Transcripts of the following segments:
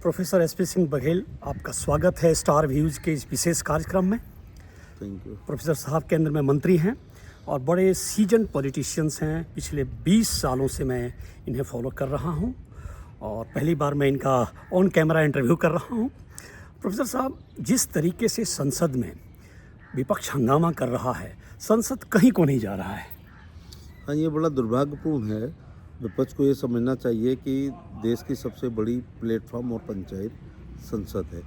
Professor SP Singh Baghel, आपका स्वागत है स्टार व्यूज़ के इस विशेष कार्यक्रम में। Thank you. प्रोफेसर साहब केंद्र में मंत्री हैं और बड़े सीजन पॉलिटिशियंस हैं। पिछले 20 सालों से मैं इन्हें फॉलो कर रहा हूं और पहली बार मैं इनका ऑन कैमरा इंटरव्यू कर रहा हूं। प्रोफेसर साहब, जिस तरीके से संसद में विपक्ष हंगामा कर रहा है, संसद कहीं को नहीं जा रहा है। हाँ, ये बड़ा दुर्भाग्यपूर्ण है। विपक्ष को ये समझना चाहिए कि देश की सबसे बड़ी प्लेटफॉर्म और पंचायत संसद है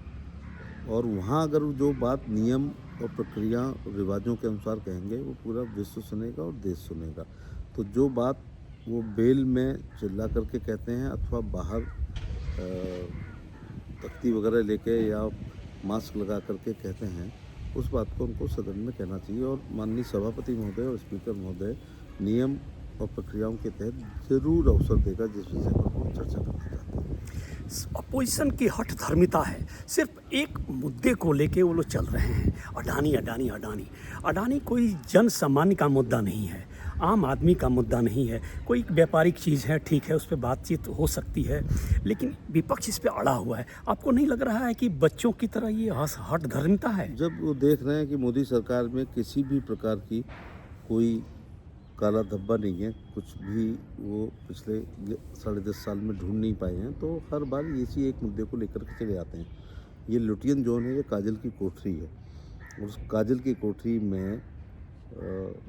और वहाँ अगर जो बात नियम और प्रक्रिया और रिवाजों के अनुसार कहेंगे वो पूरा विश्व सुनेगा और देश सुनेगा। तो जो बात वो बेल में चिल्ला करके कहते हैं अथवा बाहर तख्ती वगैरह लेके या मास्क लगा करके कहते हैं, उस बात को उनको सदन में कहना चाहिए और माननीय सभापति महोदय और स्पीकर महोदय नियम और प्रक्रियाओं के तहत जरूर अवसर देगा जिस विषय पर हम चर्चा करना चाहते हैं। अपोजिशन की हठ धर्मिता है, सिर्फ एक मुद्दे को लेके वो लोग चल रहे हैं, अडानी अडानी अडानी। अडानी कोई जन सामान्य का मुद्दा नहीं है, आम आदमी का मुद्दा नहीं है, कोई व्यापारिक चीज़ है, ठीक है, उस पर बातचीत हो सकती है, लेकिन विपक्ष इस पर अड़ा हुआ है। आपको नहीं लग रहा है कि बच्चों की तरह ये हठ धर्मिता है? जब वो देख रहे हैं कि मोदी सरकार में किसी भी प्रकार की कोई काला धब्बा नहीं है, कुछ भी वो पिछले 10.5 साल में ढूंढ नहीं पाए हैं, तो हर बार इसी एक मुद्दे को लेकर के चले आते हैं। ये लुटियन जोन है, ये काजल की कोठरी है। उस काजल की कोठरी में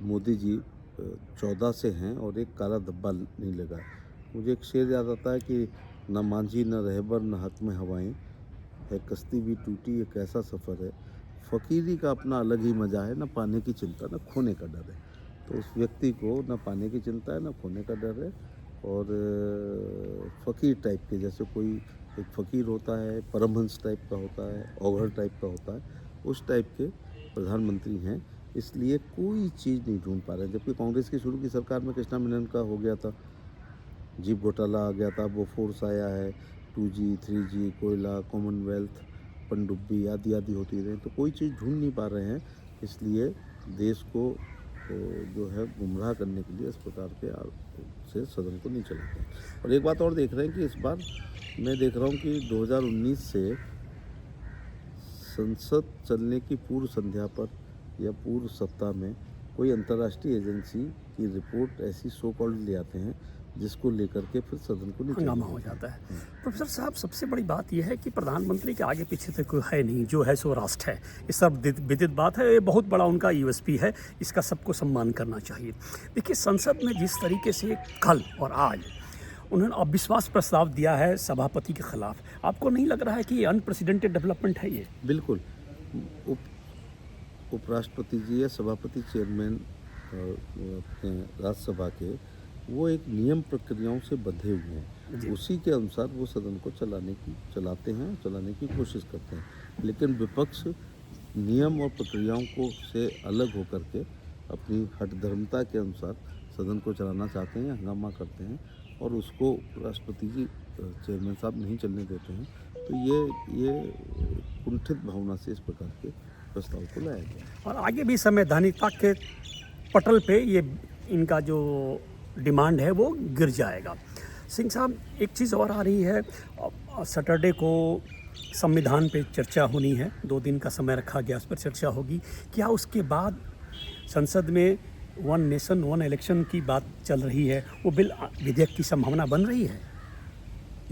मोदी जी 14 से हैं और एक काला धब्बा नहीं लगा। मुझे एक शेर याद आता है कि न मांझी न रहबर न हक में हवाएं है, कश्ती भी टूटी एक ऐसा सफ़र है, फ़कीरी का अपना अलग ही मज़ा है, न पाने की चिंता न खोने का डर है। तो उस व्यक्ति को न पाने की चिंता है न खोने का डर है और फ़कीर टाइप के, जैसे कोई एक फ़कीर होता है, परमहंस टाइप का होता है, औघड़ टाइप का होता है, उस टाइप के प्रधानमंत्री हैं। इसलिए कोई चीज़ नहीं ढूंढ पा रहे। जबकि कांग्रेस की शुरू की सरकार में कृष्णा मेनन का हो गया था, जीप घोटाला आ गया था, बोफोर्स आया है, 2G 3G, कोयला, कॉमनवेल्थ, पनडुब्बी आदि आदि होती रही, तो कोई चीज़ ढूंढ नहीं पा रहे हैं। इसलिए देश को जो है गुमराह करने के लिए इस प्रकार के से सदन को नहीं चलाते हैं। और एक बात और देख रहे हैं कि इस बार मैं देख रहा हूँ कि 2019 से संसद चलने की पूर्व संध्या पर या पूर्व सप्ताह में कोई अंतर्राष्ट्रीय एजेंसी की रिपोर्ट ऐसी सो कॉल्ड ले आते हैं जिसको लेकर के फिर सदन को हंगामा हो जाता है। प्रोफेसर साहब, सबसे बड़ी बात यह है कि प्रधानमंत्री के आगे पीछे तो कोई है नहीं, जो है सो राष्ट्र है। ये सब विदित बात है, ये बहुत बड़ा उनका यूएसपी है, इसका सबको सम्मान करना चाहिए। देखिए, संसद में जिस तरीके से कल और आज उन्होंने अविश्वास प्रस्ताव दिया है सभापति के खिलाफ, आपको नहीं लग रहा है कि ये अनप्रेसिडेंटेड डेवलपमेंट है? ये बिल्कुल। उपराष्ट्रपति जी या सभापति चेयरमैन राज्यसभा के, वो एक नियम प्रक्रियाओं से बंधे हुए हैं, उसी के अनुसार वो सदन को चलाने की कोशिश करते हैं। लेकिन विपक्ष नियम और प्रक्रियाओं को से अलग होकर के अपनी हठधर्मिता के अनुसार सदन को चलाना चाहते हैं, हंगामा करते हैं और उसको राष्ट्रपति जी चेयरमैन साहब नहीं चलने देते हैं। तो ये कुंठित भावना से इस प्रकार के प्रस्ताव को लाया गया और आगे भी संवैधानिकता के पटल पे ये इनका जो डिमांड है वो गिर जाएगा। सिंह साहब, एक चीज़ और आ रही है, सैटरडे को संविधान पे चर्चा होनी है, 2 दिन का समय रखा गया, उस पर चर्चा होगी। क्या उसके बाद संसद में वन नेशन वन इलेक्शन की बात चल रही है, वो बिल विधेयक की संभावना बन रही है?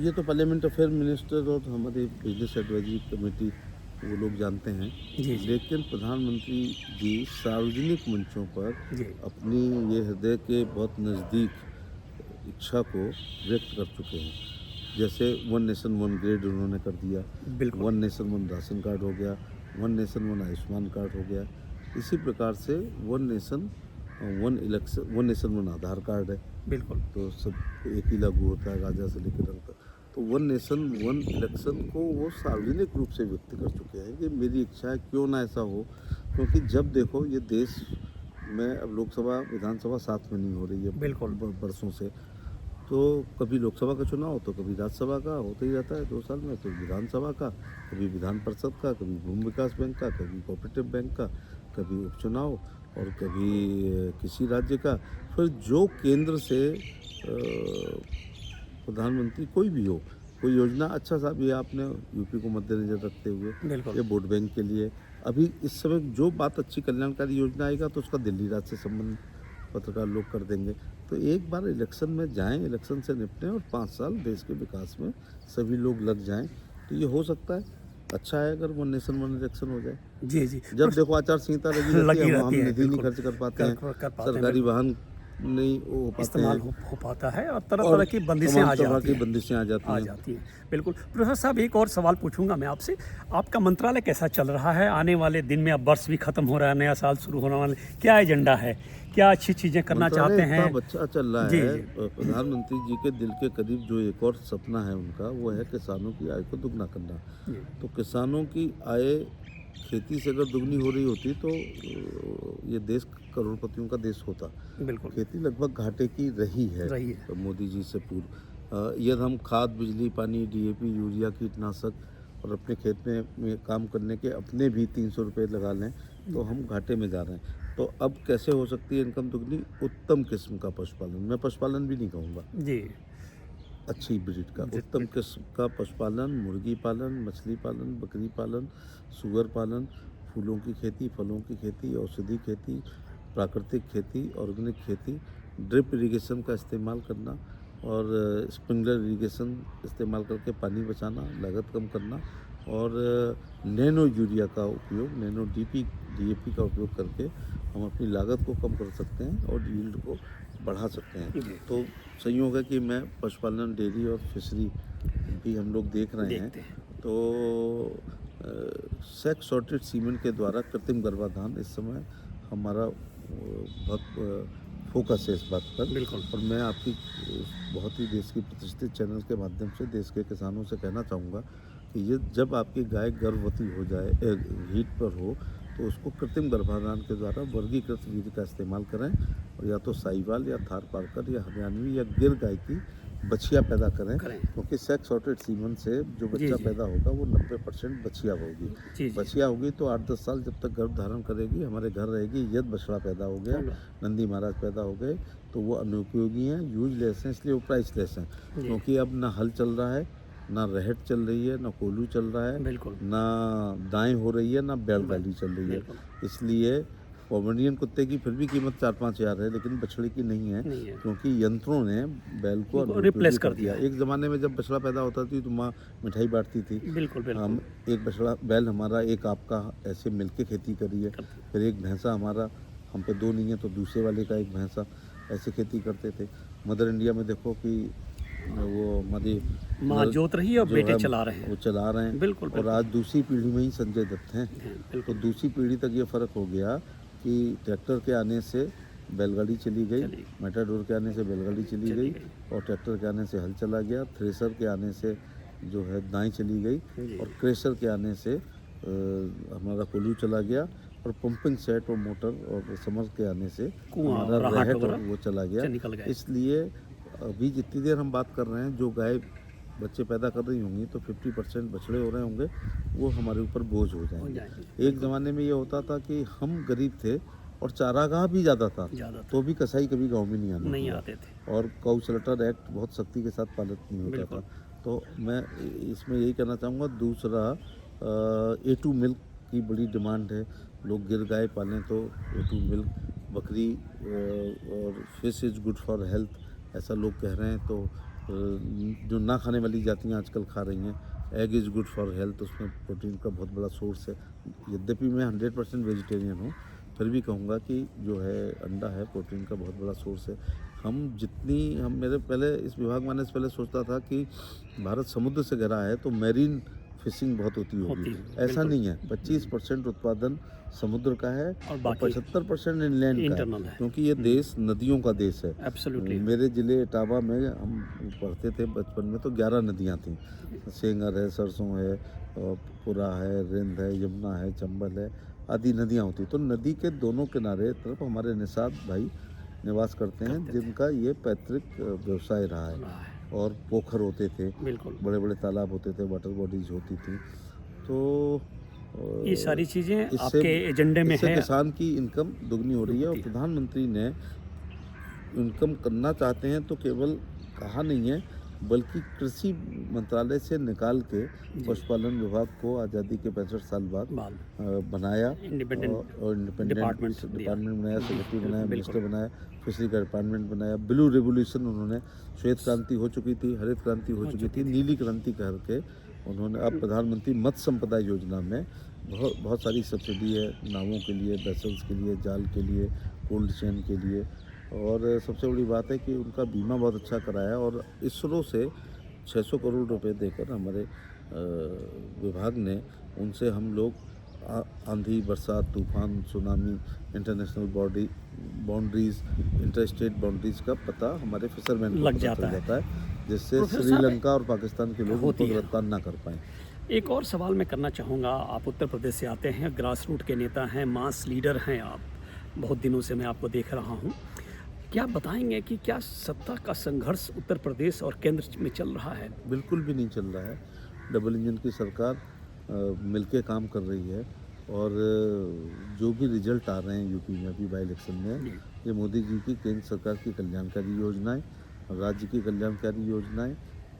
ये तो पार्लियामेंट अफेयर मिनिस्टर और हमारे बिजनेस एडवाइजरी कमेटी वो लोग जानते हैं जी। लेकिन प्रधानमंत्री जी सार्वजनिक मंचों पर अपनी ये हृदय के बहुत नज़दीक इच्छा को व्यक्त कर चुके हैं। जैसे 1 नेशन 1 ग्रेड उन्होंने कर दिया, 1 नेशन 1 राशन कार्ड हो गया, 1 नेशन 1 आयुष्मान कार्ड हो गया। इसी प्रकार से 1 नेशन 1 इलेक्शन, 1 नेशन 1 आधार कार्ड है। बिल्कुल। तो सब एक ही लागू होता है, राजा से लेकर रंग तक। तो 1 नेशन 1 इलेक्शन को वो सार्वजनिक रूप से व्यक्त कर चुके हैं कि मेरी इच्छा है, क्यों ना ऐसा हो। क्योंकि जब देखो ये देश में अब लोकसभा विधानसभा साथ में नहीं हो रही है बिल्कुल बरसों से, तो कभी लोकसभा का चुनाव तो कभी राज्यसभा का होता ही रहता है 2 साल में, तो विधानसभा का, कभी विधान परिषद का, कभी भूमि विकास बैंक का, कभी कोऑपरेटिव बैंक का, कभी उपचुनाव और कभी किसी राज्य का। फिर जो केंद्र से प्रधानमंत्री कोई भी हो, कोई योजना अच्छा साहब ये आपने यूपी को मद्देनजर रखते हुए बिल्कुल। ये वोट बैंक के लिए अभी इस समय जो बात अच्छी कल्याणकारी योजना आएगा तो उसका दिल्ली राज्य से संबंध पत्रकार लोग कर देंगे। तो एक बार इलेक्शन में जाएं, इलेक्शन से निपटें और 5 साल देश के विकास में सभी लोग लग जाएं तो ये हो सकता है। अच्छा है अगर वो नेशन वन इलेक्शन हो जाए। जी, जी। जब देखो आचार संहिता लगी रहती है, हम निधि नहीं बिल्कुल। खर्च कर पाते हैं, कर पाते हैं, सरकारी वाहन नहीं हो पाते इस्तेमाल हैं हो पाता है और तरह और तरह की बंदिशें तमाम आ तरह जाती की हैं। बंदिशें आ जाती आ हैं। जाती हैं, बिल्कुल। प्रोफेसर साहब एक और सवाल पूछूंगा मैं आपसे, आपका मंत्रालय कैसा चल रहा है? आने वाले दिन में अब वर्ष भी खत्म हो रहा है, नया साल शुरू होने वाला है, क्या एजेंडा है, क्या अच्छी चीज़ें करना मंत्रालय चाहते हैं? इतना अच्छा चल रहा जी, है। जी। प्रधानमंत्री जी के दिल के करीब जो एक और सपना है उनका, वो है किसानों की आय को दुगना करना। जी, तो किसानों की आय खेती से अगर दुगनी हो रही होती तो ये देश करोड़पतियों का देश होता। बिल्कुल खेती लगभग घाटे की रही है रही है। तो मोदी जी से पूर्व। यदि हम खाद, बिजली, पानी, डीएपी, यूरिया, कीटनाशक और अपने खेत में काम करने के अपने भी 300 रुपये लगा लें तो हम घाटे में जा रहे हैं। तो अब कैसे हो सकती है इनकम दुगनी? उत्तम किस्म का पशुपालन, मैं पशुपालन भी नहीं कहूँगा, जी, अच्छी ब्रीड का उत्तम किस्म का पशुपालन, मुर्गी पालन, मछली पालन, बकरी पालन, सुअर पालन, फूलों की खेती, फलों की खेती, औषधि खेती, प्राकृतिक खेती, ऑर्गेनिक खेती, ड्रिप इरिगेशन का इस्तेमाल करना और स्प्रिंकलर इरिगेशन इस्तेमाल करके पानी बचाना, लागत कम करना और नैनो यूरिया का उपयोग, नैनो डीएपी का उपयोग करके हम अपनी लागत को कम कर सकते हैं और यील्ड को बढ़ा सकते हैं। जी। तो संयोग है कि मैं पशुपालन, डेयरी और फिशरी भी हम लोग देख रहे हैं। देखते हैं। तो सेक्स सॉर्टेड सीमेंट के द्वारा कृत्रिम गर्भाधान इस समय हमारा बहुत फोकस है इस बात पर। बिल्कुल। और मैं आपकी बहुत ही देश की प्रतिष्ठित चैनल के माध्यम से देश के किसानों से कहना चाहूँगा कि ये जब आपकी गाय गर्भवती हो जाए, हीट पर हो, तो उसको कृत्रिम गर्भाधान के द्वारा वर्गीकृत विधि का इस्तेमाल करें और या तो साहिवाल या थार पारकर या हरियाणवी या गिर गाय की बछिया पैदा करें क्योंकि सेक्स सॉर्टेड सीमन से जो बच्चा जी। पैदा होगा वो 90% बछिया होगी। जी, जी। बछिया होगी तो 8-10 साल जब तक गर्भ धारण करेगी हमारे घर रहेगी। यदि बछड़ा पैदा हो गया, नंदी महाराज पैदा हो गए तो वो अनुपयोगी हैं, यूजलेस हैं, इसलिए वो प्राइसलेस हैं क्योंकि अब ना हल चल रहा है, ना रहट चल रही है, ना कोल्हू चल रहा है, बिल्कुल। ना दाएं हो रही है, ना बैलगाड़ी चल रही है। इसलिए पोमेरियन कुत्ते की फिर भी कीमत 4-5 हज़ार है लेकिन बछड़े की नहीं है क्योंकि यंत्रों ने बैल को रिप्लेस कर दिया। एक ज़माने में जब बछड़ा पैदा होता थी तो माँ मिठाई बांटती थी। बिल्कुल हम एक बछड़ा बैल हमारा एक आपका ऐसे मिलके खेती करी है, फिर एक भैंसा हमारा, हम पे 2 नहीं है तो दूसरे वाले का एक भैंसा, ऐसे खेती करते थे। मदर इंडिया में देखो कि वो हमारी माँ जोत रही है और बेटे चला रहे हैं। वो चला रहे हैं। बिल्कुल। और आज दूसरी पीढ़ी में ही संजय दत्त हैं। तो दूसरी पीढ़ी तक ये फ़र्क हो गया कि ट्रैक्टर के आने से बैलगाड़ी चली गई, मेटाडोर के आने से बैलगाड़ी चली गई और ट्रैक्टर के आने से हल चला गया, थ्रेसर के आने से जो है दाएं चली गई और क्रेशर के आने से हमारा कोल्हू चला गया और पंपिंग सेट और मोटर और समर के आने से हमारा रहट और वो चला गया। इसलिए अभी जितनी देर हम बात कर रहे हैं जो गाय बच्चे पैदा कर रही होंगी तो 50% बछड़े हो रहे होंगे, वो हमारे ऊपर बोझ हो जाएंगे। एक ज़माने में ये होता था कि हम गरीब थे और चारागाह भी ज़्यादा था तो भी कसाई कभी गांव में नहीं आते थे और काऊ स्लॉटर एक्ट बहुत सख्ती के साथ पालित नहीं होता था। तो मैं इसमें यही कहना चाहूँगा। दूसरा A2 मिल्क की बड़ी डिमांड है, लोग गिर गाय पालें तो A2 मिल्क, बकरी और fish is good for health ऐसा लोग कह रहे हैं। तो जो ना खाने वाली जातियाँ आजकल खा रही हैं, egg is good for health, उसमें प्रोटीन का बहुत बड़ा सोर्स है। यद्यपि मैं 100% वेजिटेरियन हूँ फिर भी कहूँगा कि जो है अंडा है प्रोटीन का बहुत बड़ा सोर्स है। मेरे पहले इस विभाग में आने से पहले सोचता था कि भारत समुद्र से घिरा है तो मैरीन फिशिंग बहुत होती होगी। ऐसा नहीं है, 25% उत्पादन समुद्र का है और 75% इनलैंड का है क्योंकि ये देश नदियों का देश है। मेरे ज़िले इटावा में हम पढ़ते थे बचपन में तो 11 नदियाँ थीं। सेंगर है, सरसों है, पुरा है, रिंद है, यमुना है, चंबल है, आदि नदियाँ होती। तो नदी के दोनों किनारे तरफ हमारे निषाद भाई निवास करते हैं जिनका ये पैतृक व्यवसाय रहा है और पोखर होते थे, बड़े बड़े तालाब होते थे, वाटर बॉडीज होती थी। तो ये सारी चीज़ें आपके एजेंडे में है। किसान की इनकम दुगनी हो रही है और प्रधानमंत्री ने इनकम करना चाहते हैं तो केवल कहा नहीं है बल्कि कृषि मंत्रालय से निकाल के पशुपालन विभाग को आज़ादी के 65 साल बाद बनाया इंडिपेंडेंट और इंडिपेंडेंट डिपार्टमेंट डिपार्टमेंट बनाया, सेक्रेटरी बनाया, बिल्कुल। मिनिस्टर बनाया, फिशरी का डिपार्टमेंट बनाया। ब्लू रेवोल्यूशन उन्होंने, श्वेत क्रांति हो चुकी थी, हरित क्रांति हो चुकी थी, नीली क्रांति करके उन्होंने अब प्रधानमंत्री मत्स्य संपदा योजना में बहुत सारी सब्सिडी है नावों के लिए, वेसल्स के लिए, जाल के लिए, कोल्ड चेन के लिए। और सबसे बड़ी बात है कि उनका बीमा बहुत अच्छा कराया और इसरो से 600 करोड़ रुपए देकर हमारे विभाग ने, उनसे हम लोग आंधी, बरसात, तूफान, tsunami, international boundaries, inter state boundaries का पता हमारे फिशरमैन को लग पता जाता चल जाता है, जिससे प्रोफेसर साहब, श्रीलंका और पाकिस्तान के लोग उनको गिरफ्तार ना कर पाएँ। एक और सवाल मैं करना चाहूँगा। आप उत्तर प्रदेश से आते हैं, ग्रास रूट के नेता हैं, मास लीडर हैं आप, बहुत दिनों से मैं आपको देख रहा हूँ। क्या आप बताएंगे कि क्या सत्ता का संघर्ष उत्तर प्रदेश और केंद्र में चल रहा है? बिल्कुल भी नहीं चल रहा है। डबल इंजन की सरकार मिलके काम कर रही है और जो भी रिजल्ट आ रहे हैं यूपी में अभी बाई इलेक्शन में, ये मोदी जी की केंद्र सरकार की कल्याणकारी योजनाएं, राज्य की कल्याणकारी योजनाएं,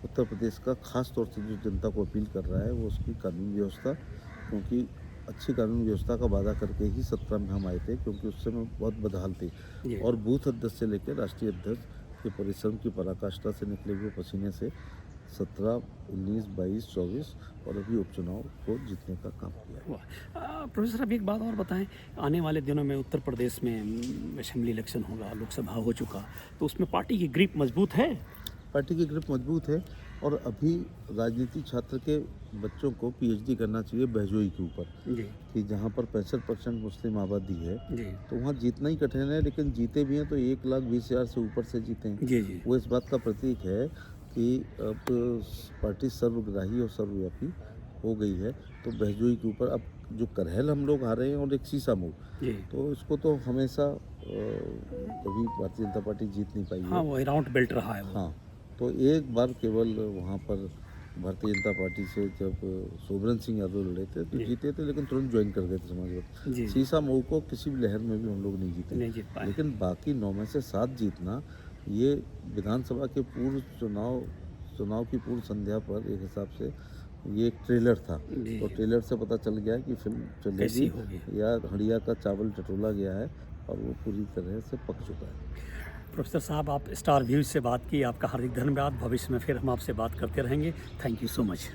उत्तर प्रदेश का खास तौर से जो जनता को अपील कर रहा है वो उसकी कानून व्यवस्था, क्योंकि अच्छी कानून व्यवस्था का वादा करके ही 17 में हम आए थे, क्योंकि उस समय बहुत बदहाल थी और बूथ अध्यक्ष से लेकर राष्ट्रीय अध्यक्ष के परिश्रम की पराकाष्ठा से निकले हुए पसीने से 17, 19, 22, 24 और अभी उपचुनाव को जीतने का काम किया। प्रोफेसर अब एक बात और बताएं, आने वाले दिनों में उत्तर प्रदेश में असेंबली इलेक्शन होगा, लोकसभा हो चुका, तो उसमें पार्टी की ग्रिप मजबूत है? पार्टी की ग्रिप मजबूत है और अभी राजनीति छात्र के बच्चों को पीएचडी करना चाहिए बहजोई के ऊपर, कि जहाँ पर 65% मुस्लिम आबादी है तो वहाँ जीतना ही कठिन है, लेकिन जीते भी हैं तो 1,20,000 से ऊपर से जीते हैं। वो इस बात का प्रतीक है कि अब पार्टी सर्वग्राही और सर्वव्यापी हो गई है। तो बहजोई के ऊपर अब जो करहल हम लोग हारे हैं और एक सीसा मोड़, तो इसको तो हमेशा कभी भारतीय जनता पार्टी जीत नहीं पाई है। हाँ, वो राउंड बेल्ट रहा है वो। हाँ, तो एक बार केवल वहाँ पर भारतीय जनता पार्टी से जब सोबरन सिंह यादव लड़े थे तो जीते थे, लेकिन तुरंत ज्वाइन कर गए थे समाजवादी। सीसा मऊ को किसी भी लहर में भी हम लोग नहीं जीते, लेकिन बाकी 9 में से 7 जीतना, ये विधानसभा के पूर्व चुनाव की पूर्व संध्या पर एक हिसाब से ये एक ट्रेलर था। तो ट्रेलर से पता चल गया कि फिल्म चलेगी या हड़िया का चावल टटोला गया है और वो पूरी तरह से पक चुका है। प्रोफेसर साहब, आप स्टार व्यूज से बात की, आपका हार्दिक धन्यवाद। भविष्य में फिर हम आपसे बात करते रहेंगे। Thank you so much.